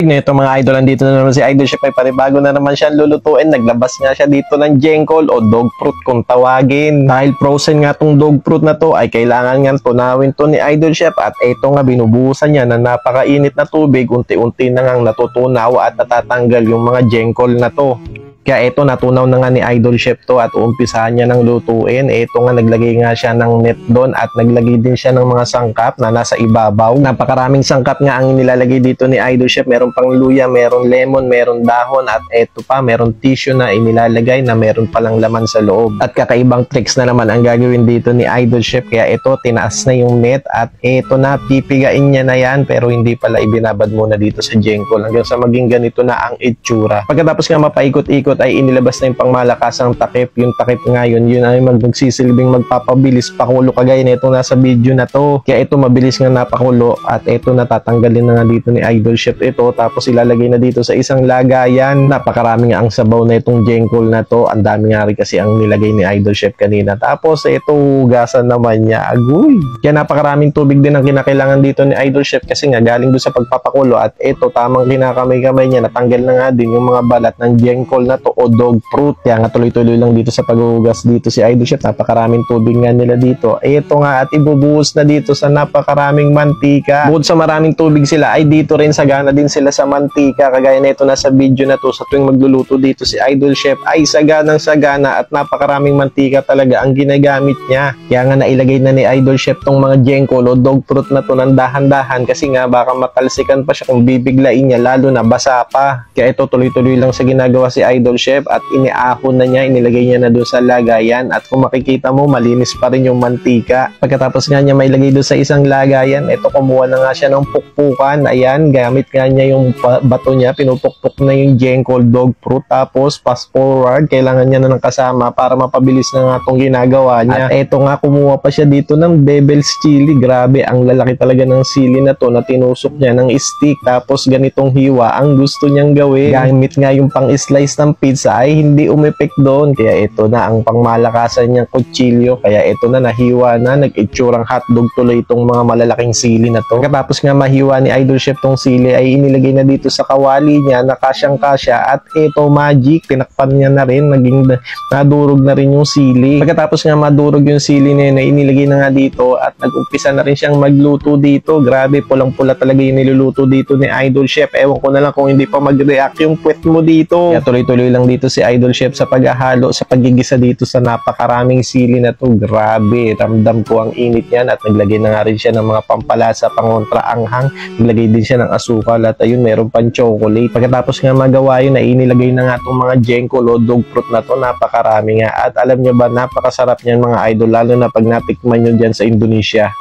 nga ito mga idol, andito na naman si Idol Chef, ay panibago na naman siya lulutuin. Naglabas nga siya dito ng jengkol o dog fruit kung tawagin. Dahil frozen nga tong dog fruit na to, ay kailangan nga tunawin to ni Idol Chef. At ito nga binubuhusan niya na napakainit na tubig, unti-unti na nga natutunaw at natatanggal yung mga jengkol na to. Kaya ito, natunaw na nga ni Idol Chef to at uumpisahan niya ng lutuin. Ito nga, naglagay nga siya ng net doon at naglagay din siya ng mga sangkap na nasa ibabaw. Napakaraming sangkap nga ang nilalagay dito ni Idol Chef. Meron pang luya, meron lemon, meron dahon at ito pa, meron tissue na inilalagay na meron palang laman sa loob. At kakaibang tricks na naman ang gagawin dito ni Idol Chef. Kaya ito, tinaas na yung net at ito na, pipigain niya na yan pero hindi pala ibinabad muna dito sa jengkol hanggang sa maging ganito na ang itsura. Pagkatapos nga mapaikot-ikot ay inilabas na yung pangmalakasang takip. Yung takip ngayon, yun ay magsisilbing magpapabilis pakulo kagaya na itong nasa video na to. Kaya ito mabilis nga napakulo at ito natatanggalin na nga dito ni Idol Chef ito. Tapos ilalagay na dito sa isang lagayan. Napakarami nga ang sabaw na itong jengkol na to. Ang dami nga rin kasi ang nilagay ni Idol Chef kanina. Tapos ito hugasan naman niya. Agoy! Kaya napakaraming tubig din ang kinakailangan dito ni Idol Chef kasi nga galing doon sa pagpapakulo at ito tamang kinakamay-kamay niya. Natanggal na nga din yung mga balat ng jengkol na to o dog fruit. Kaya nga tuloy-tuloy lang dito sa paghuhugas dito si Idol Chef. Napakaraming tubig nga nila dito. Ito nga at ibubuhos na dito sa napakaraming mantika. Bukod sa maraming tubig sila ay dito rin sagana din sila sa mantika. Kagaya na ito nasa video na to, sa tuwing magluluto dito si Idol Chef ay saganang sagana at napakaraming mantika talaga ang ginagamit niya. Kaya nga nailagay na ni Idol Chef tong mga jengkol o dog fruit na to ng dahan-dahan kasi nga baka matalsikan pa siya kung bibiglain niya lalo na basa pa. Kaya ito tuloy-tuloy lang sa ginagawa si Idol Chef at iniahon na niya, inilagay niya na doon sa lagayan at kung makikita mo malinis pa rin yung mantika. Pagkatapos nga niya mailagay doon sa isang lagayan, ito kumuha na nga siya ng pukpukan. Ayan, gamit nga niya yung bato niya, pinupukpuk na yung jengkol dog fruit. Tapos fast forward, kailangan niya na ng kasama para mapabilis na nga itong ginagawa niya. At ito nga, kumuha pa siya dito ng Bebel's chili. Grabe, ang lalaki talaga ng sili na to na tinusok niya ng stick. Tapos ganitong hiwa ang gusto niyang gawin. Gamit nga yung pang-slice ng pizza ay hindi umepek doon. Kaya ito na ang pangmalakasan niyang kutsilyo. Kaya ito na nahiwa na, nag-itsurang hotdog tuloy itong mga malalaking sili na to. Pagkatapos nga mahiwa ni Idol Chef tong sili ay inilagay na dito sa kawali niya na kasyang-kasya at ito magic, tinakpan niya na rin, naging nadurog na rin yung sili. Pagkatapos nga madurog yung sili na yun, ay inilagay na nga dito at nag-umpisa na rin siyang magluto dito. Grabe, pulang-pula talaga yung niluluto dito ni Idol Chef. Ewan ko na lang kung hindi pa mag-react yung puwet mo dito. Kaya tuloy-tuloy lang dito si Idol Chef sa paghahalo, sa paggigisa dito sa napakaraming sili na to. Grabe, ramdam ko ang init yan at naglagay na nga rin siya ng mga pampalasa, pangontra anghang. Naglagay din siya ng asukal at ayun, meron pang chocolate. Pagkatapos nga magawa yun, ay inilagay na nga itong mga jengkol o dog fruit na to. Napakarami nga at alam nyo ba, napakasarap niyan mga idol, lalo na pag natikman nyo dyan sa Indonesia.